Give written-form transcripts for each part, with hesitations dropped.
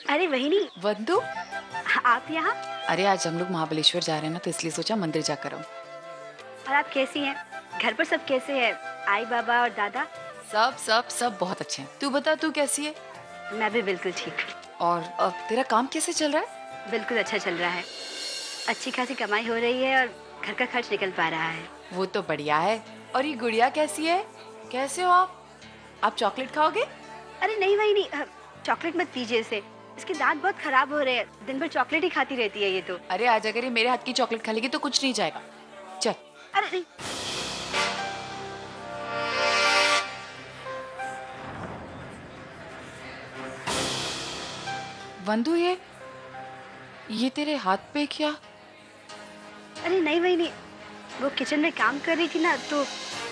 अरे वही नहीं। वंदु, आप यहाँ? अरे आज हम लोग महाबलेश्वर जा रहे हैं ना, तो इसलिए सोचा मंदिर जाकर आऊं। और आप कैसी हैं? घर पर सब कैसे हैं? आई बाबा और दादा? सब सब सब बहुत अच्छे हैं। तू बता, तू कैसी है? मैं भी बिल्कुल ठीक हूँ। और तेरा काम कैसे चल रहा है? बिल्कुल अच्छा चल रहा है। अच्छी खासी कमाई हो रही है और घर का खर्च निकल पा रहा है। वो तो बढ़िया है। और ये गुड़िया कैसी है? कैसे हो आप चॉकलेट खाओगे? अरे नहीं वही नहीं, चॉकलेट मत पीजिए इसे। इसके दांत बहुत खराब हो रहे हैं, दिन भर चॉकलेट ही खाती रहती है ये तो। अरे आज अगर ये मेरे हाथ की चॉकलेट खा लेगी तो कुछ नहीं जाएगा। चल। अरे नहीं। वंदु, ये तेरे हाथ पे क्या? अरे नहीं वही नहीं, वो किचन में काम कर रही थी ना, तो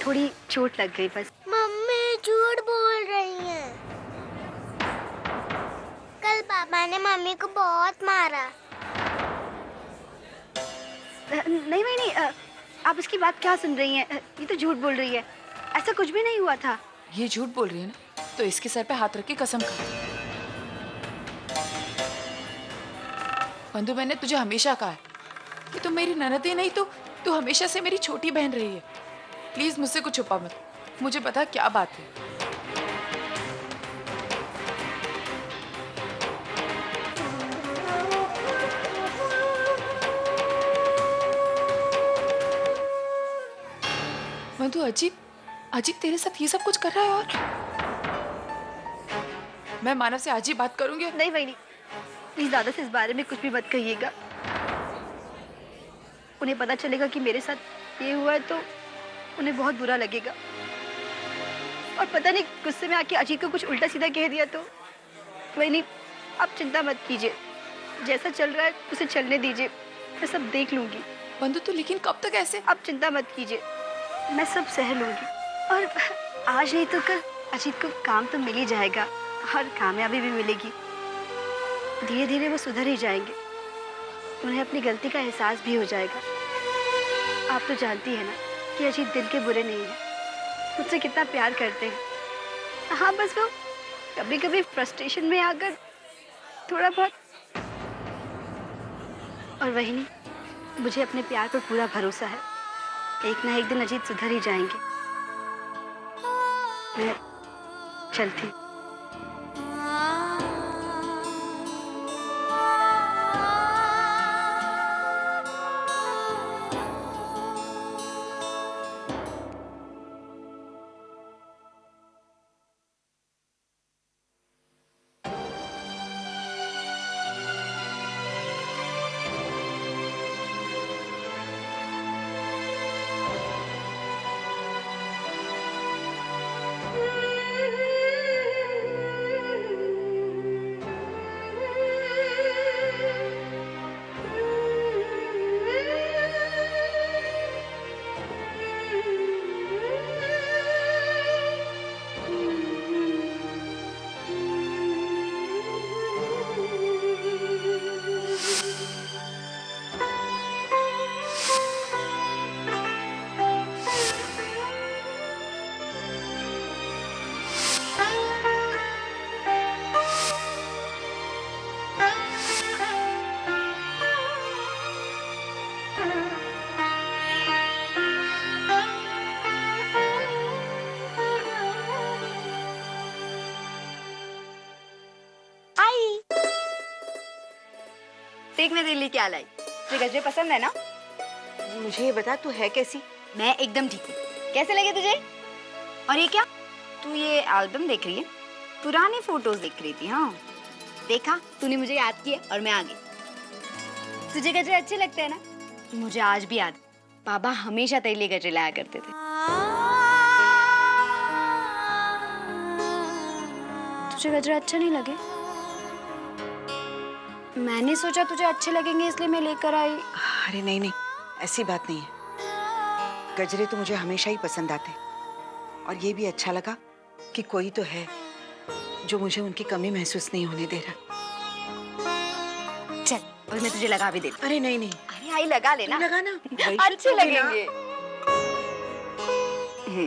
थोड़ी चोट लग गई बस। मम्मी झूठ बोल रही हैं। कल पापा ने मम्मी को बहुत मारा। नहीं वही नहीं, आप इसकी बात क्या सुन रही हैं? ये तो झूठ बोल रही है, ऐसा कुछ भी नहीं हुआ था। ये झूठ बोल रही है ना, तो इसके सर पे हाथ रख के कसम खा। वंदु, मैंने तुझे हमेशा कहा है कि तुम मेरी ननद ही नहीं, तो तू हमेशा से मेरी छोटी बहन रही है। प्लीज मुझसे कुछ छुपा मत, मुझे पता क्या बात है। वंदु, अजीब अजीब तेरे साथ ये सब कुछ कर रहा है। और मैं मानव से आज ही बात करूंगी। नहीं वही नहीं, प्लीज दादा से इस बारे में कुछ भी मत कहिएगा। उन्हें पता चलेगा कि मेरे साथ ये हुआ है तो उन्हें बहुत बुरा लगेगा। और पता नहीं गुस्से में आके अजीत को कुछ उल्टा सीधा कह दिया तो। वही नहीं, आप चिंता मत कीजिए, जैसा चल रहा है उसे चलने दीजिए, मैं सब देख लूंगी। वंदु, तो लेकिन कब तक ऐसे? आप चिंता मत कीजिए, मैं सब सह लूंगी। और आज नहीं तो कल अजीत को काम तो मिल ही जाएगा और कामयाबी भी मिलेगी। धीरे धीरे वो सुधर ही जाएंगे, उन्हें अपनी गलती का एहसास भी हो जाएगा। आप तो जानती है ना कि अजीत दिल के बुरे नहीं है, मुझसे कितना प्यार करते हैं। हाँ बस वो कभी कभी फ्रस्ट्रेशन में आकर थोड़ा बहुत। और वही नहीं, मुझे अपने प्यार पर पूरा भरोसा है, एक ना एक दिन अजीत सुधर ही जाएंगे। मैं चलती। देख मैं दिल्ली क्या लाई। तुझे गजरे पसंद है ना? मुझे ये बता, तू है कैसी? मैं एकदम ठीक हूँ। कैसे लगे तुझे? और ये क्या? तू ये एल्बम देख रही है? पुराने फोटोज देख रही थी? हाँ देखा, तूने मुझे याद किया और मैं आ गई। तुझे गजरे अच्छे लगते हैं ना? मुझे आज भी याद, पापा हमेशा तेरे लिए गजरे लाया करते थे। तुझे गजरे अच्छे नहीं लगे? मैंने सोचा तुझे अच्छे लगेंगे इसलिए मैं लेकर आई। अरे नहीं नहीं, ऐसी बात नहीं है। गजरे तो मुझे हमेशा ही पसंद आते, और ये भी अच्छा लगा कि कोई तो है जो मुझे उनकी कमी महसूस नहीं होने दे रहा। चल और मैं तुझे लगा भी देती। अरे नहीं नहीं, अरे आई लगा लेना। लगा ना, अच्छे लगेंगे।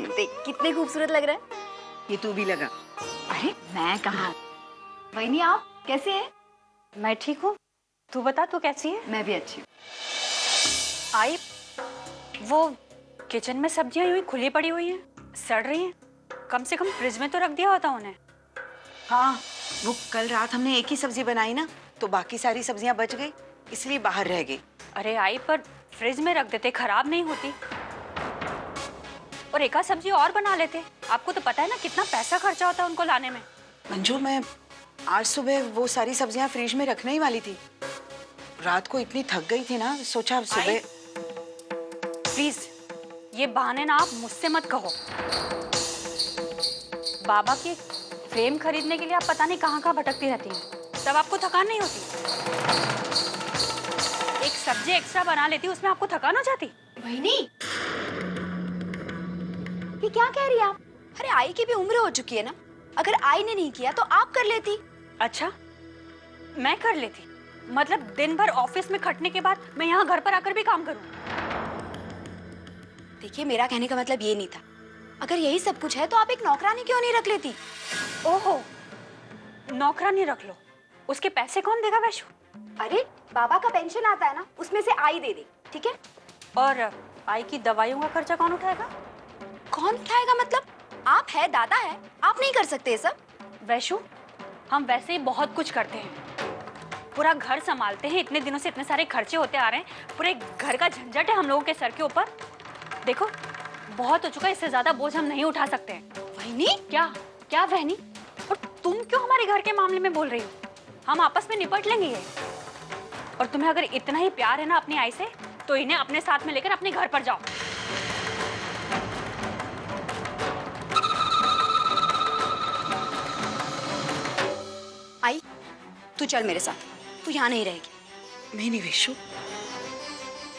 देख कितने खूबसूरत लग रहा है। ये तू भी लगा। अरे मैं कहाँ। वही नहीं, आप कैसे हैं? मैं ठीक हूँ। तू बता, तू कैसी है? मैं भी अच्छी हूँ। आई, वो किचन में सब्जियां यूं ही खुली पड़ी हुई हैं, सड़ रही हैं। कम से कम फ्रिज में तो रख दिया होता उन्हें। हाँ, वो कल रात हमने एक ही सब्जी बनाई ना, तो बाकी सारी सब्जियां बच गई, इसलिए बाहर रह गई। अरे आई, पर फ्रिज में रख देते, खराब नहीं होती। और एक आध सब्जी और बना लेते। आपको तो पता है ना कितना पैसा खर्चा होता है उनको लाने में। मंजू, मैं आज सुबह वो सारी सब्जियां फ्रिज में रखने ही वाली थी। रात को इतनी थक गई थी ना, सोचा अब सुबह। प्लीज ये बहाने ना आप मुझसे मत कहो। बाबा के फ्रेम खरीदने के लिए आप पता नहीं कहाँ कहाँ भटकती रहती हैं, तब आपको थकान नहीं होती। एक सब्जी एक्स्ट्रा बना लेती, उसमें आपको थकान हो जाती। बहनी, ये क्या कह रही है आप? अरे आई की भी उम्र हो चुकी है ना, अगर आई ने नहीं किया तो आप कर लेती। अच्छा, मैं कर लेती? मतलब दिन भर ऑफिस में खटने के बाद मैं यहाँ घर पर आकर भी काम करूँ? देखिए, मेरा कहने का मतलब ये नहीं था। अगर यही सब कुछ है तो आप एक नौकरानी क्यों नहीं रख लेती? ओहो, नौकरानी रख लो, उसके पैसे कौन देगा वैशु? अरे बाबा का पेंशन आता है ना, उसमें से आई दे दे, ठीक है? और आई की दवाइयों का खर्चा कौन उठाएगा? कौन उठाएगा मतलब? आप है, दादा है, आप नहीं कर सकते ये सब? वैशु, हम वैसे ही बहुत कुछ करते हैं, पूरा घर संभालते हैं, इतने दिनों से इतने सारे खर्चे होते आ रहे हैं, पूरे घर का झंझट है हम लोगों के सर के ऊपर। देखो, बहुत हो चुका है, इससे ज्यादा बोझ हम नहीं उठा सकते हैं। वहीनी, क्या क्या वहनी? और तुम क्यों हमारे घर के मामले में बोल रही हो? हम आपस में निपट लेंगे ये। और तुम्हें अगर इतना ही प्यार है ना अपनी आई से, तो इन्हें अपने साथ में लेकर अपने घर पर जाओ। आई, तू चल मेरे साथ, तू यहाँ नहीं रहेगी। नहीं विशु,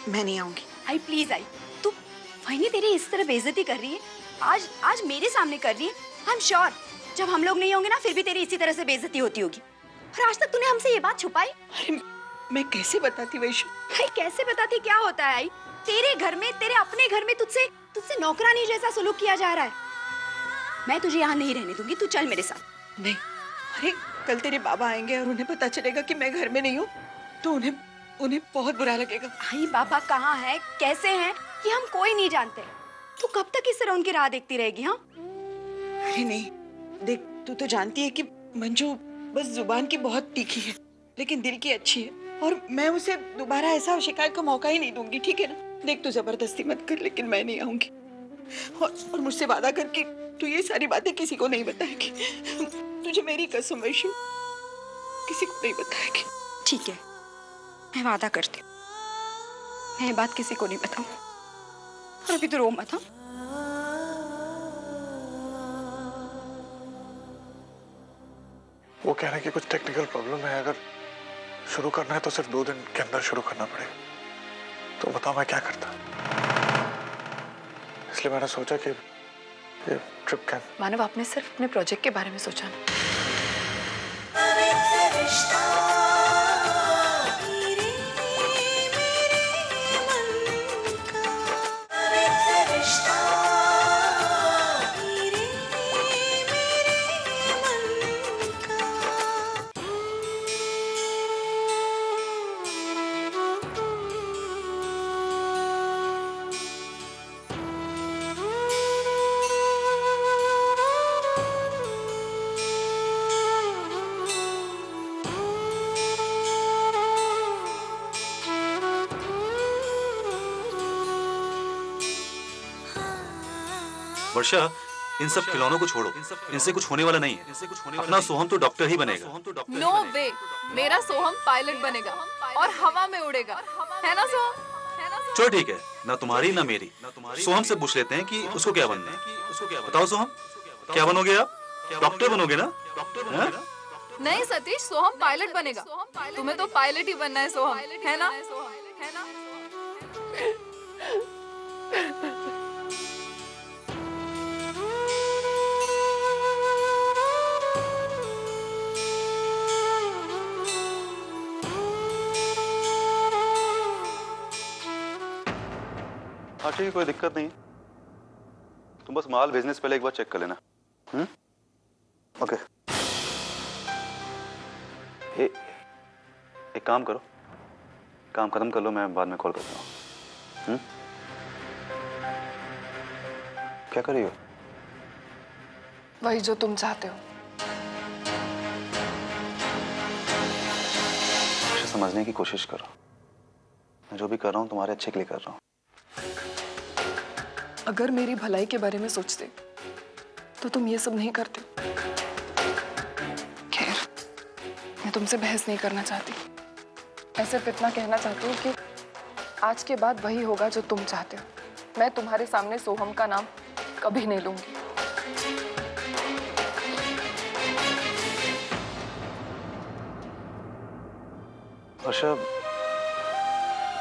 मैं नहीं आऊंगी। आई प्लीज आई, तू वहीनी तेरी इस तरह बेइज्जती कर रही है, आज मेरे सामने कर रही है। आई एम श्योर जब हम लोग नहीं होंगे ना, फिर भी तेरी इसी तरह से बेइज्जती होती होगी। और आज तक तूने हमसे ये बात छुपाई। अरे मैं कैसे बताती वैशु? भाई कैसे बताती? क्या होता है आई? तेरे घर में, तेरे अपने घर में तुझसे नौकरानी जैसा सलूक किया जा रहा है। मैं तुझे यहाँ नहीं रहने दूंगी, तू चल मेरे साथ। नहीं, अरे कल तेरे बाबा आएंगे और उन्हें पता चलेगा कि मैं घर में नहीं हूँ, तो उन्हें बहुत बुरा लगेगा। भाई बाबा कहाँ है, कैसे हैं, ये हम कोई नहीं जानते। तू कब तक इस तरह उनकी राह देखती रहेगी? हाँ, अरे नहीं, देख, तू तो जानती है कि मंजू बस जुबान की बहुत तीखी है, लेकिन दिल की अच्छी है, और मैं उसे दोबारा ऐसा शिकायत का मौका ही नहीं दूंगी, ठीक है ना? देख, तू जबरदस्ती मत कर, लेकिन मैं नहीं आऊंगी। और मुझसे वादा करके तू ये सारी बातें किसी को नहीं बताएगी। तुझे मेरी कसम वैशु, किसी को नहीं बताएगी। ठीक है, मैं वादा करती हूँ, मैं ये बात किसी को नहीं बताऊँ। और अभी तो रो मत। हाँ, वो कह रहे हैं कि कुछ टेक्निकल प्रॉब्लम है, अगर शुरू करना है तो सिर्फ 2 दिन के अंदर शुरू करना पड़ेगा। तो बताओ मैं क्या करता? इसलिए मैंने सोचा कि ये ट्रिप कैन। मानव, आपने सिर्फ अपने प्रोजेक्ट के बारे में सोचा ना। वर्षा, इन सब खिलौनों को छोड़ो, इनसे कुछ होने वाला नहीं है। अपना सोहम तो डॉक्टर ही बनेगा। नो वे, मेरा सोहम पायलट बनेगा और हवा में उड़ेगा, है ना सोहम? चलो ठीक है, ना तुम्हारी ना मेरी। सोहम से पूछ लेते हैं कि उसको क्या बनना है। बताओ सोहम, क्या बनोगे आप? डॉक्टर बनोगे ना? नहीं सतीश, सोहम पायलट बनेगा। तुम्हें तो पायलट ही बनना है सोहम, है ना? हाँ ठीक है, कोई दिक्कत नहीं। तुम बस माल भेजने से पहले एक बार चेक कर लेना। ओके। एक काम करो, काम खत्म कर लो, मैं बाद में कॉल करता हूँ। क्या कर रही हो? वही जो तुम चाहते हो। मुझे समझने की कोशिश करो। मैं जो भी कर रहा हूँ तुम्हारे अच्छे के लिए कर रहा हूँ। अगर मेरी भलाई के बारे में सोचते तो तुम ये सब नहीं करते। खैर, मैं तुमसे बहस नहीं करना चाहती। मैं सिर्फ इतना कहना चाहती हूँ कि आज के बाद वही होगा जो तुम चाहते हो। मैं तुम्हारे सामने सोहम का नाम कभी नहीं लूंगी। वर्षा,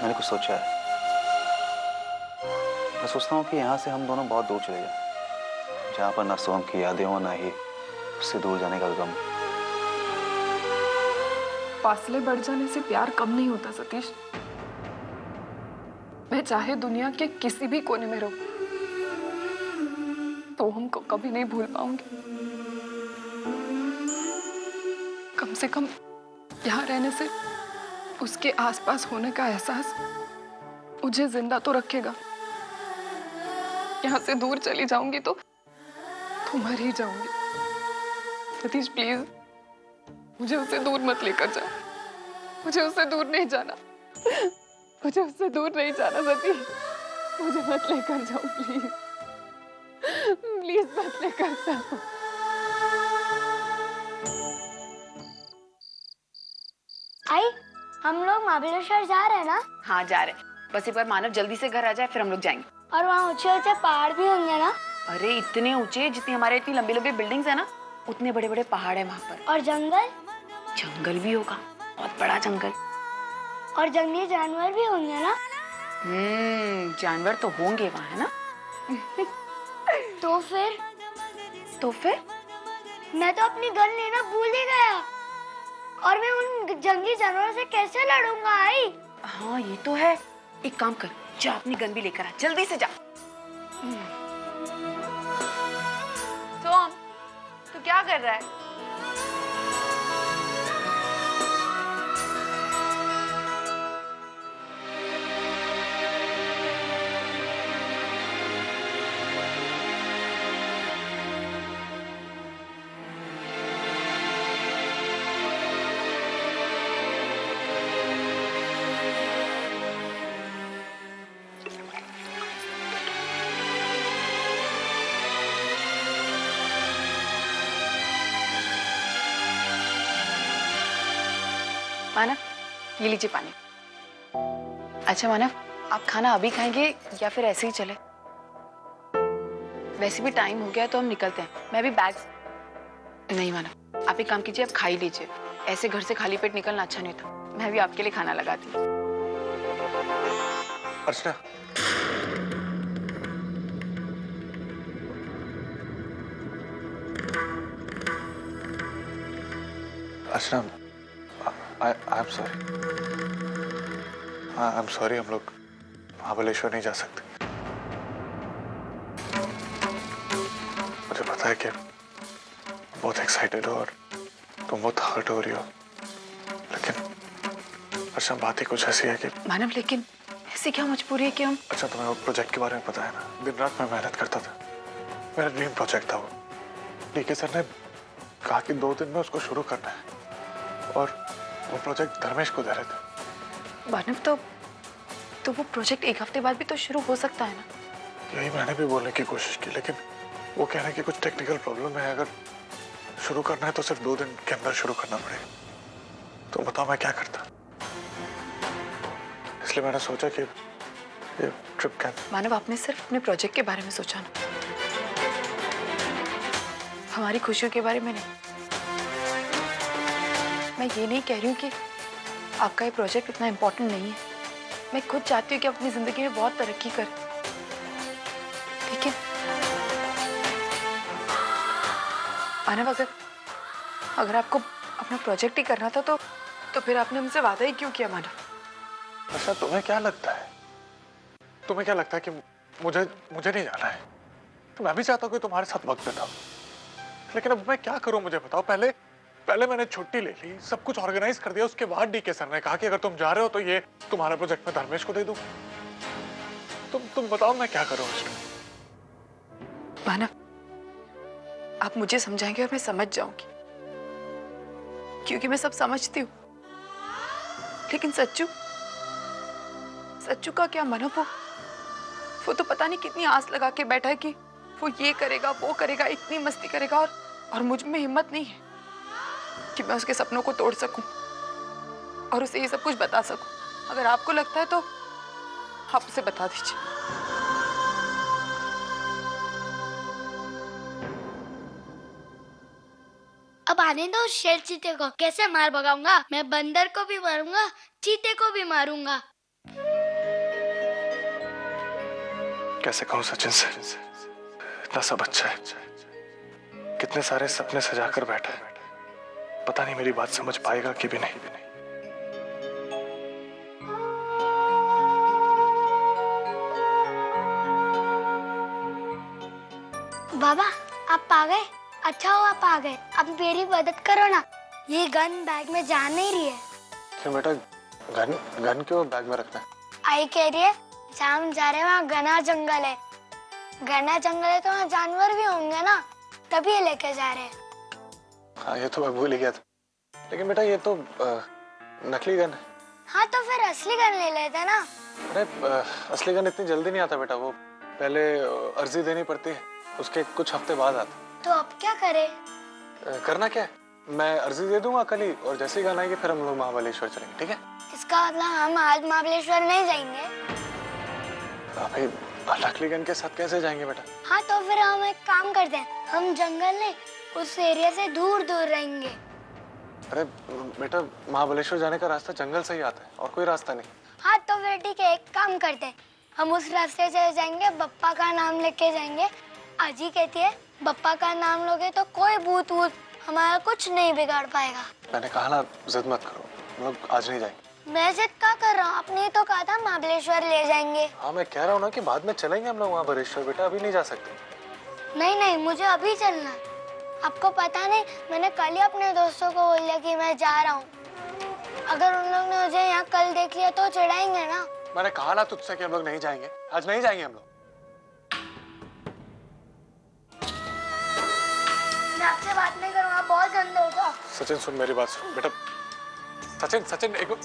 मैंने कुछ सोचा है। मैं सोचता हूँ कि यहाँ से हम दोनों बहुत दूर चले जाएं, जहाँ पर ना सोहम की यादें हो, ना ही उससे दूर जाने का गम। फासले बढ़ जाने से प्यार कम नहीं होता सतीश। मैं चाहे दुनिया के किसी भी कोने में रहूं, तो हमको कभी नहीं भूल पाऊंगी। कम से कम यहाँ रहने से उसके आसपास होने का एहसास मुझे जिंदा तो रखेगा। यहाँ से दूर चली जाऊंगी तो मर ही जाऊंगी। सतीश प्लीज, मुझे उससे दूर मत लेकर जाओ। मुझे उससे दूर नहीं जाना। मुझे उससे दूर नहीं जाना सतीश। मुझे मत लेकर जाओ प्लीज। प्लीज मत लेकर जाओ। आई, हम लोग महाबलेश्वर जा रहे हैं ना? हाँ जा रहे, बस एक बार मानव जल्दी से घर आ जाए फिर हम लोग जाएंगे। और वहाँ ऊंचे ऊंचे पहाड़ भी होंगे ना? अरे इतने ऊंचे, जितनी हमारे इतनी लंबी लंबी बिल्डिंग्स है ना, उतने बड़े बड़े पहाड़ है वहाँ पर। और जंगल? जंगल भी होगा, बहुत बड़ा जंगल। और जंगली जानवर भी होंगे ना? जानवर तो होंगे वहाँ, है ना? तो फिर मैं तो अपनी गन लेना भूल ही गया। और मैं उन जंगली जानवरों से कैसे लड़ूंगा आई? हाँ ये तो है। एक काम कर, जा अपनी गन भी लेकर आ, जल्दी से जा। सोम, तू क्या कर रहा है? मानव, ये लीजिए पानी। अच्छा मानव, आप खाना अभी खाएंगे या फिर ऐसे ही चले? वैसे भी टाइम हो गया तो हम निकलते हैं। मैं भी बैग... नहीं मानव, आप एक काम कीजिए, आप खा ही लीजिए। ऐसे घर से खाली पेट निकलना अच्छा नहीं था। मैं भी आपके लिए खाना लगाती हूँ। अर्चना, अर्चना, I'm sorry. I'm sorry, हम लोग महाबलेश्वर नहीं जा सकते। मुझे पता है कि बहुत एक्साइटेड हो और तुम बहुत हर्ट हो रही हो, लेकिन अच्छा बात ही कुछ ऐसी है कि... मानव, लेकिन ऐसी क्या मजबूरी है कि हम... अच्छा, तुम्हें वो प्रोजेक्ट के बारे में पता है ना? दिन रात मैं मेहनत करता था। मेरा ड्रीम प्रोजेक्ट था वो। डीके सर ने कहा कि 2 दिन में उसको शुरू करना है और वो प्रोजेक्ट धर्मेश को दे रहे थे। मानव, तो वो प्रोजेक्ट 1 हफ्ते बाद भी तो शुरू हो सकता है ना? यही मैंने भी बोलने की कोशिश की, लेकिन वो कह रहे हैं कि कुछ टेक्निकल प्रॉब्लम है। अगर शुरू करना है तो सिर्फ 2 दिन के अंदर शुरू करना पड़ेगा। तो बताओ मैं क्या करता? इसलिए मैंने सोचा कि ये ट्रिप कैंसिल। मानव, आपने सिर्फ अपने प्रोजेक्ट के बारे में सोचा ना, हमारी खुशियों के बारे में नहीं। मैं ये नहीं कह रही हूँ कि आपका ये प्रोजेक्ट इतना इम्पोर्टेंट नहीं है। मैं खुद चाहती हूँ कि अपनी जिंदगी में बहुत तरक्की करें, लेकिन मानव, अगर आपको अपना प्रोजेक्ट ही करना था तो फिर आपने हमसे वादा ही क्यों किया मानव? अच्छा, तुम्हें क्या लगता है? तुम्हें क्या लगता है कि मुझे नहीं जाना है? तो मैं भी चाहता हूँ कि तुम्हारे साथ वक्त बिताऊं, लेकिन अब मैं क्या करूं? मुझे बताओ। पहले पहले मैंने छुट्टी ले ली, सब कुछ ऑर्गेनाइज कर दिया, उसके बाद डीके सर ने कहा कि अगर तुम जा रहे हो तो ये तुम्हारा प्रोजेक्ट मैं धर्मेश को दे दूं। तुम बताओ मैं क्या करूं इसमें? मानव, आप मुझे समझाएंगे और मैं समझ जाऊंगी, क्योंकि मैं सब समझती हूँ। लेकिन सच्चू का क्या मानव, वो तो पता नहीं कितनी आस लगा के बैठा है कि वो ये करेगा वो करेगा, इतनी मस्ती करेगा, और मुझ में हिम्मत नहीं है कि मैं उसके सपनों को तोड़ सकूं और उसे ये सब कुछ बता सकूं। अगर आपको लगता है तो आप उसे बता दीजिए। अब आने दो शेर चीते को, कैसे मार भगाऊंगा? मैं बंदर को भी मारूंगा, चीते को भी मारूंगा। कैसे कहूं सचिन से, इतना सब अच्छा है, कितने सारे सपने सजा कर बैठा है, पता नहीं मेरी बात समझ पाएगा कि भी नहीं। बाबा आप आ गए, अच्छा हुआ आप आ गए। अब मेरी मदद करो ना, ये गन बैग में जा नहीं रही है। क्यों बेटा, गन क्यों बैग में रखना है? आई कह रही है जहाँ हम जा रहे हैं वहाँ घना जंगल है, घना जंगल है तो वहाँ जानवर भी होंगे ना, तभी ये लेके जा रहे हैं। हाँ ये तो मैं भूल ही गया था, लेकिन बेटा ये तो नकली गन है। हाँ तो फिर असली गन ले लेते ना। अरे असली गन इतनी जल्दी नहीं आता बेटा, वो पहले अर्जी देनी पड़ती है, उसके कुछ हफ्ते बाद आता। तो अब क्या करे? करना क्या है, मैं अर्जी दे दूंगा कल ही, और जैसे ही गन आएगी फिर हम लोग महाबलेश्वर चलेंगे, ठीक है? इसका मतलब हम आज महाबलेश्वर नहीं जाएंगे? अभी नकली गन के साथ कैसे जाएंगे बेटा? हाँ तो फिर हम एक काम करते हैं, हम जंगल में उस एरिया से दूर दूर रहेंगे। अरे बेटा महाबलेश्वर जाने का रास्ता जंगल से ही आता है और कोई रास्ता नहीं। हाँ तो फिर ठीक है, एक काम करते हैं, हम उस रास्ते से जाएंगे, बप्पा का नाम लेके जाएंगे। अजी कहती है बप्पा का नाम लोगे तो कोई भूत वूत हमारा कुछ नहीं बिगाड़ पाएगा। मैंने कहा ना जिद मत करो, हम लोग आज नहीं जाएंगे। मैं जिद क्या कर रहा हूँ, आपने तो कहा था महाबलेश्वर ले जाएंगे। हाँ मैं कह रहा हूँ ना कि बाद में चलेंगे हम लोग महाबलेश्वर, बेटा अभी नहीं जा सकते। नहीं नहीं, मुझे अभी चलना है। आपको पता नहीं, मैंने कल ही अपने दोस्तों को बोल दिया कि मैं जा रहा हूँ। अगर उन लोग ने मुझे यहाँ कल देख लिया तो चिढ़ाएंगे ना। मैंने कहा ना तुझसे कि हम लोग नहीं जाएंगे, आज नहीं जाएंगे हम लोग। मैं आपसे बात नहीं करूँगा, बहुत गंदे हो जाओ। सचिन सुन मेरी बात सुन बेटा, सचिन एक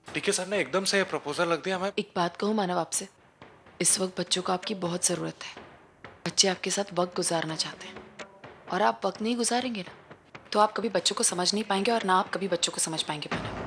डीके सर ने एकदम से प्रपोजल रख दिया। मैं एक बात कहूँ मानव आपसे, इस वक्त बच्चों को आपकी बहुत ज़रूरत है। बच्चे आपके साथ वक्त गुजारना चाहते हैं, और आप वक्त नहीं गुजारेंगे ना तो आप कभी बच्चों को समझ नहीं पाएंगे, और ना आप कभी बच्चों को समझ पाएंगे मानव।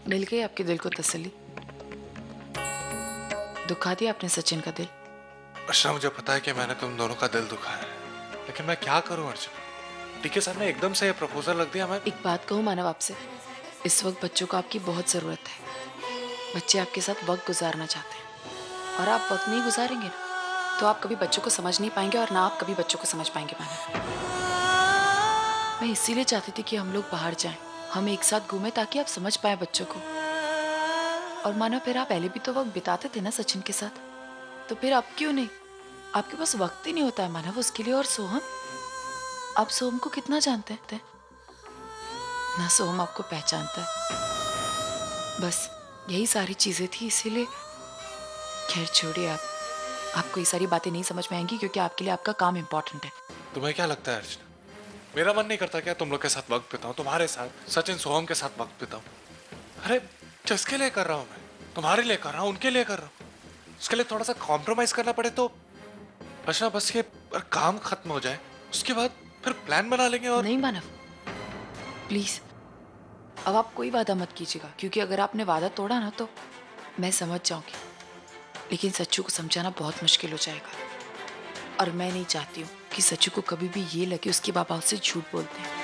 मिल गई आपके दिल को तसल्ली? दुखा दिया आपने सचिन का दिल? अर्चना मुझे पता है कि मैंने तुम दोनों का दिल दुखाया है, लेकिन मैं क्या करूं अर्चना, डीके सर ने एकदम से प्रपोजल रख दिया। मैं एक बात कहूँ मानव आपसे, इस वक्त बच्चों को आपकी बहुत ज़रूरत है। बच्चे आपके साथ वक्त गुजारना चाहते हैं, और आप वक्त नहीं गुजारेंगे ना तो आप कभी बच्चों को समझ नहीं पाएंगे, और ना आप कभी बच्चों को समझ पाएंगे मानव। मैं इसीलिए चाहती थी कि हम लोग बाहर जाएं, हम एक साथ घूमें, ताकि आप समझ पाए बच्चों को। और मानो फिर आप पहले भी तो वक्त बिताते थे ना सचिन के साथ, तो फिर अब क्यों नहीं? आपके पास वक्त ही नहीं होता है मानव उसके लिए। और सोहम, आप सोहम को कितना जानते हैं? ना सोहम आपको पहचानता है। बस यही सारी चीजें थी, इसीलिए। खैर छोड़िए, आपको ये सारी बातें नहीं समझ में आएंगी, क्योंकि आपके लिए आपका काम इम्पोर्टेंट है। तुम्हें क्या लगता है अर्चना, मेरा मन नहीं करता क्या तुम लोग के साथ वक्त बिताऊं, तुम्हारे साथ, सचिन सोहम के साथ वक्त बिताऊं? अरे किसके लिए कर रहा हूं मैं? तुम्हारे लिए कर रहा हूं, उनके लिए कर रहा हूं। उसके लिए थोड़ा सा कॉम्प्रोमाइज करना पड़े तो बचना बस के और काम खत्म हो जाए, उसके बाद फिर प्लान बना लेंगे। और नहीं मानव, प्लीज अब आप कोई वादा मत कीजिएगा, क्योंकि अगर आपने वादा तोड़ा ना तो मैं समझ जाऊंगी, लेकिन सच्चू को समझाना बहुत मुश्किल हो जाएगा। और मैं नहीं चाहती हूँ कि सच्चू को कभी भी ये लगे उसके पापा उससे झूठ बोलते हैं।